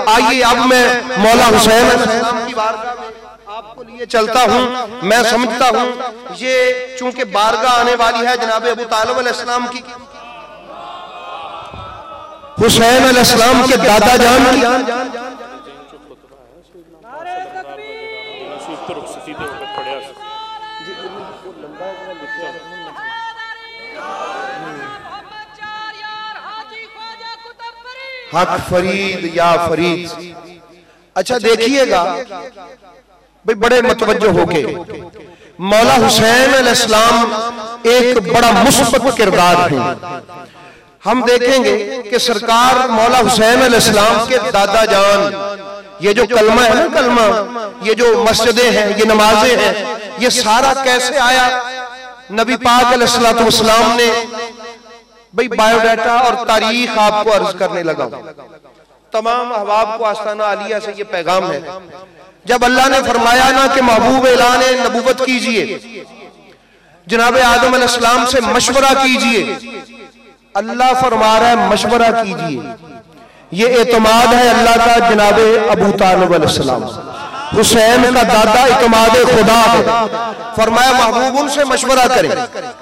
आइए अब मैं मौला हुसैन की बारगाह में आपको लिए चलता हूं। मैं समझता हूं ये चूंकि बारगाह आने वाली है जनाब अबू तालिब अलैहिस्सलाम की, हुसैन अलैहिस्सलाम के दादा जान की। हक फरीद या फरीद। अच्छा देखिएगा भाई, बड़े मतवज्जो होके मौला हुसैन अलैहिस्सलाम एक बड़ा मुस्बत किरदार है। हम देखेंगे कि सरकार मौला हुसैन अलैहिस्सलाम के दादा जान, ये जो कलमा है ना, कलमा, ये जो मस्जिदें हैं, ये नमाजें हैं, ये सारा कैसे आया? नबी पाक अलैहिस्सलातु वस्सलाम ने भाई बायोडाटा और तारीख आपको अर्ज करने लगा। तमाम अहबाब को आस्ताना आलिया से ये पैगाम है, जब अल्लाह ने फरमाया ना कि महबूब ऐलान नबूवत कीजिए, जनाब आदम अलैहिस्सलाम से मशवरा कीजिए, अल्लाह फरमा रहा है मशवरा कीजिए। ये एतमाद है अल्लाह का जनाब अबू तालिब अलैहिस्सलाम, हुसैन का दादा इतमाद खुदा है। फरमाया महबूब उनसे मशवरा करें।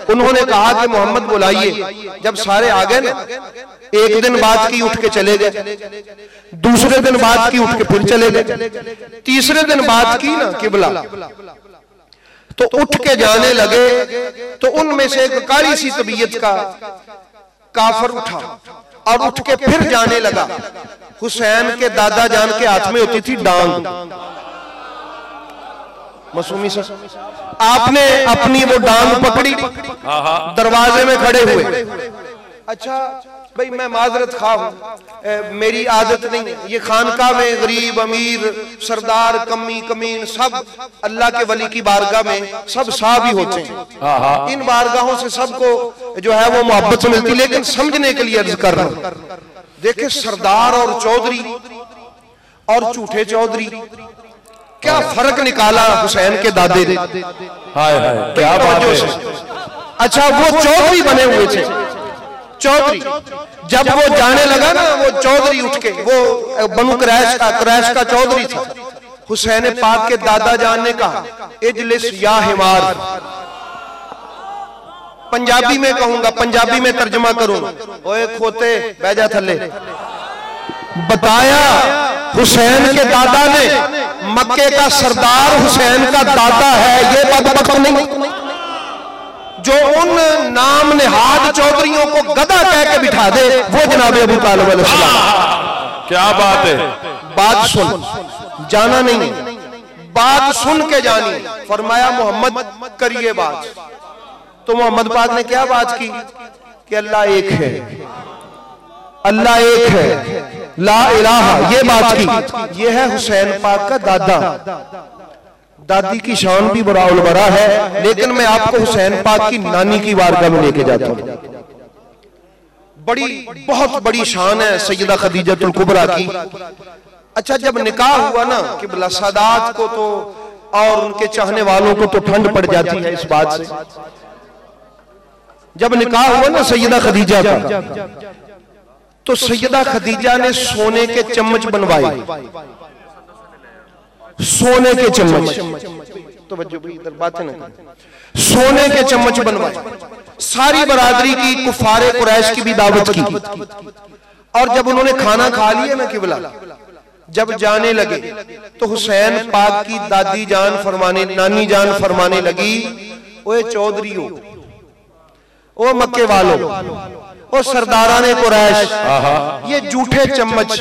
उन्होंने कहा कि मोहम्मद बुलाइए। जब सारे आ गए ना, एक दिन बात की उठ के चले गए, दूसरे दिन बात की उठ के फिर चले गए, तीसरे दिन बात की ना किबला, तो उठ के जाने लगे। तो उनमें से एक काली सी तबीयत का काफर उठा और उठ के फिर जाने लगा। हुसैन के दादा जान के हाथ में होती थी डांग। मसूमी से आपने अपनी वो डांग पकड़ी, दरवाजे में खड़े हुए। अच्छा भाई मैं माजरत खा हूं, मेरी आदत नहीं। ये खानका में गरीब अमीर सरदार कमी कमीन सब अल्लाह के वली की बारगाह में सब साहब ही होते हैं। इन बारगाहों से सबको जो है वो मोहब्बत मिलती, लेकिन समझने के लिए अर्ज कर रहा हूं। देखे सरदार और चौधरी और झूठे चौधरी, क्या फर्क निकाला हुसैन के दादे ने। हाय हाय क्या बात है। अच्छा वो चौधरी बने हुए थे, चौधरी जब वो जाने लगा ना, वो चौधरी उठ के, वो बनु कुरैश का चौधरी था। हुसैन पाक के दादा जान ने कहा इजलिस या हिमार, पंजाबी में कहूंगा, पंजाबी में तर्जुमा करूंगा, ओए खोते बह जा थल्ले। बताया हुसैन के दादा ने मक्के का सरदार हुसैन का दादा है, ये बदबख्त नहीं जो उन नाम निहाद चौधरियों को गधा कह के बिठा दे, वो जनाब अबू तालिब अलैहिस्सलाम। क्या बात है। बात सुन, जाना नहीं, बात सुन के जानी। फरमाया मोहम्मद करिए बात। तो मोहम्मद पाक ने क्या बात की कि अल्लाह एक है, अल्लाह एक है, ला इलाहा, ये बात की। ये है हुसैन पाक का दादा। दादी की शान भी बड़ा उल बड़ा है, लेकिन मैं आपको हुसैन पाक की नानी की बारगाह में लेके जाता हूं। बड़ी बहुत बड़ी शान है सैयदा खदीजतुल कुबरा की। अच्छा जब निकाह हुआ ना कि सादात को तो और उनके चाहने वालों को तो ठंड पड़ जाती है इस बात से। जब निकाह हुआ ना सैयदा खदीजा का, तो सैयदा खदीजा ने सोने के चम्मच बनवाए, सोने के चम्मच, तो बच्चों भी इधर बातें ना, सोने के चम्मच बनवाए। सारी बरादरी की, कुफारे कुरैश की भी दावत की। और जब उन्होंने खाना खा लिया ना किबला, जब जाने लगे तो हुसैन पाक की दादी जान फरमाने, नानी जान फरमाने लगी, ओए चौधरी ओ मक्के वालों, ओ सरदाराने कुरैश, ये जूठे चम्मच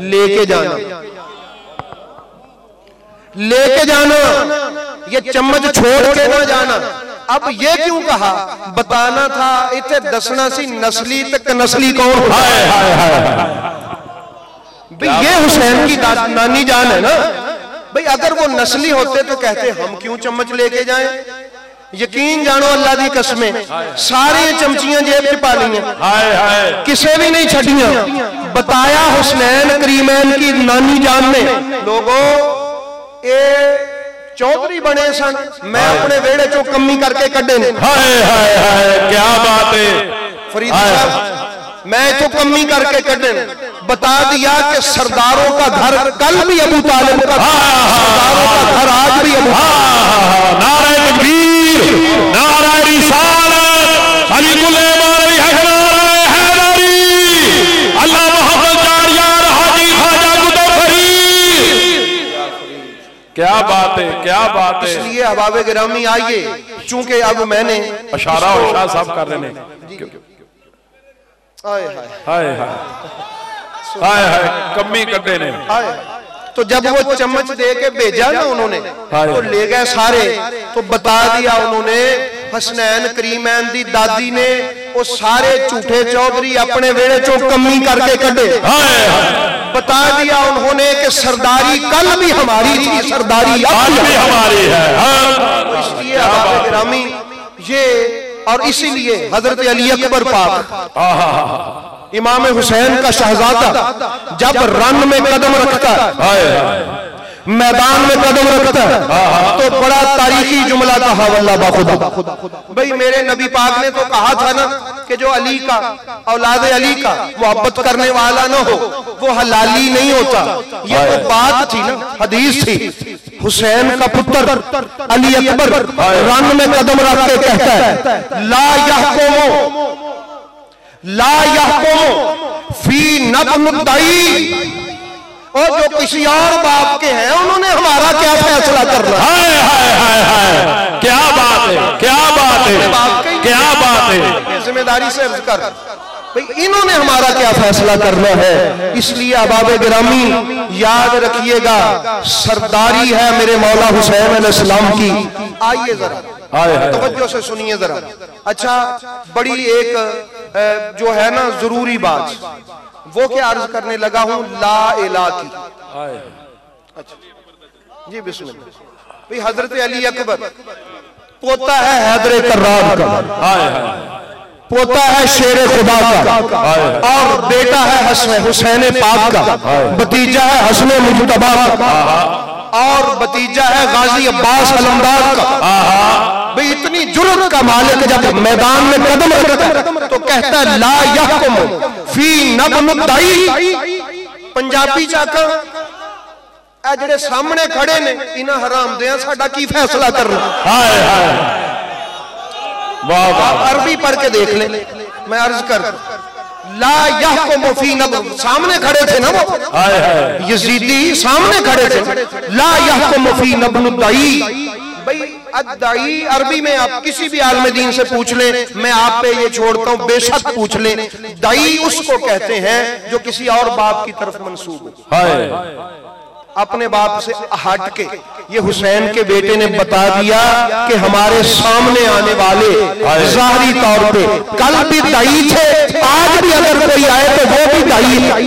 लेके जाना, लेके जाना, ये चम्मच छोड़ के ना जाना। अब ये क्यों कहा? बताना था इतने दसना सी नस्ली तक नस्ली कौन। हाय हाय हाय भाई ये हुसैन की नानी जान है ना भाई। अगर वो नस्ली होते तो कहते हम क्यों चम्मच लेके जाएं। यकीन जानो अल्लाह दी कसमें सारी चमचियां जेब च पा ली, किसे भी नहीं छड़ियां। बताया हुसैन करीमैन की नानी जान ने, लोगों ये चौधरी बने सन, मैं अपने वेड़े चो कमी करके कड्डे ने। हाय हाय हाय क्या बात है फरीद साहब, मैं तो कमी करके कड्डे ने। बता दिया कि सरदारों का घर कल भी अबू तालिब का, सरदारों का घर आज भी अबू तालिब। नारे तकबीर, नारे रिसालत, अली कुल्ले मारी है, नारे हैदरी, अल्लाह मोहम्मद चारियार हाजी खाजा गुदफरी। क्या बात है, क्या बात है। इसलिए अहबाब गिरामी आइए, चूंकि अब मैंने इशारा और शाह साहब कर रहे हैं। हाय हाय हाय हाय कमी कड्डे ने। तो जब वो चम्मच दे के भेजा ना उन्होंने, तो ले गए सारे। तो बता दिया उन्होंने, हसनैन करीमैन दी दादी ने वो सारे झूठे चौधरी अपने वेड़े चो कमी करके कड्डे। बता दिया उन्होंने कि सरदारी कल भी हमारी थी, सरदारी आज भी हमारी है। इसलिए अहबाब गिरामी ये, और इसीलिए हजरत अली अकबर पाक इमाम हुसैन का शहजादा जब रन में कदम रखता है, मैदान में कदम रखता है, तो बड़ा तारीखी जुमला कहा वल्लाह बाखुदा। भाई मेरे नबी पाक ने तो कहा था ना कि जो अली का, औलाद अली का मोहब्बत करने वाला ना हो वो हलाली नहीं होता। ये तो बात थी ना, हदीस थी। हुसैन का पुत्र अली अकबर रन में कदम रख के कहता है, ला यहकुमु फी नब्नुद्दाई, और जो किसी और बाप के हैं उन्होंने हमारा क्या फैसला करना। हाय हाय हाय हाय, क्या बात है, क्या बात है, क्या बात है। जिम्मेदारी से अर्ज कर भाई, इन्होंने हमारा क्या फैसला करना है। इसलिए अहबाब गिरामी याद रखिएगा, सरदारी है मेरे मौला हुसैन अलैहिस्सलाम की। आइए जरा तवज्जो से सुनिए जरा। अच्छा, बड़ी एक जो है ना जरूरी बात, वो क्या अर्ज करने लगा हूं, ला इलाहा की। अच्छा जी, बिस्मिल्लाह। भाई हजरत अली अकबर पोता है हैदर कर्रार का, पोता है शेर खुदा का, और बेटा है हुसैन पाक का, भतीजा है हसन मुजतबा का, और भतीजा है गाजी अब्बास अलमदार का। भाई इतनी जुर्रत का मालिक जब मैदान में कदम रखता है तो कहता है ला यहकुमु फी नब्नुद्दाई। पंजाबी चाका जेड़े सामने खड़े ने, इन्हां हरामदियां साडा की फैसला करना। हाय हाय, आप अरबी पढ़ के देख ले। मैं अर्ज कर, ला यहकुमु फी नब्नुद्दाई, सामने खड़े थे ना वो यजीदी, सामने खड़े थे। ला यहकुमु फी नब्नुद्दाई। भाई अद्दाई अरबी में आप किसी भी आलिम दीन से पूछ ले, मैं आप पे ये छोड़ता हूं, बेशक पूछ ले। दाई उसको कहते हैं जो किसी और बाप की तरफ मंसूब हो, अपने बाप से हट के। ये हुसैन के बेटे ने बता दिया कि हमारे सामने आने वाले ज़ाहिरी तौर पे कल भी दाई थे, आज भी अगर कोई आए तो वो भी दाई है।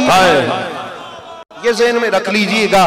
ये ज़हन में रख लीजिएगा।